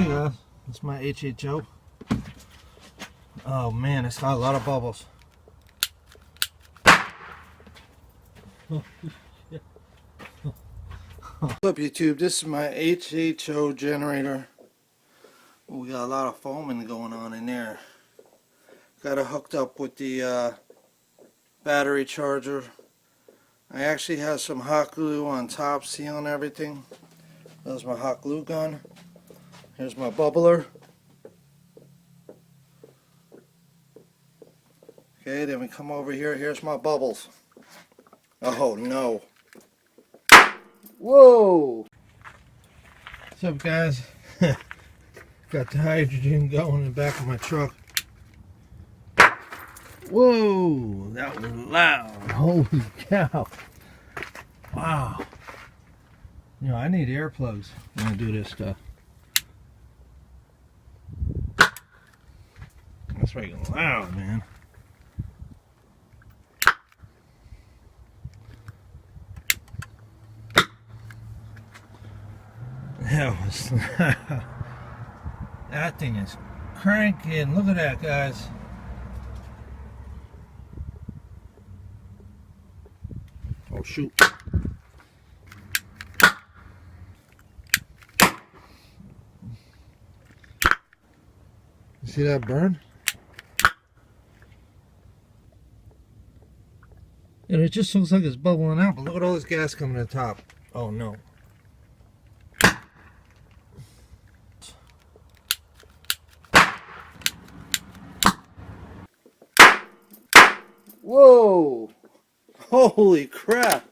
Okay guys, that's my HHO. Oh man, it's got a lot of bubbles. What's up YouTube, this is my HHO generator. We got a lot of foaming going on in there. Got it hooked up with the battery charger. I actually have some hot glue on top sealing everything. There's my hot glue gun. Here's my bubbler. Okay, then we come over here. Here's my bubbles. Oh no. Whoa! What's up guys? Got the hydrogen going in the back of my truck. Whoa! That was loud. Holy cow. Wow. You know, I need earplugs when I do this stuff. That's freaking loud, man. That was that thing is cranking. Look at that, guys. Oh shoot. You see that burn? And it just looks like it's bubbling out, but look at all this gas coming to the top. Oh no. Whoa! Holy crap!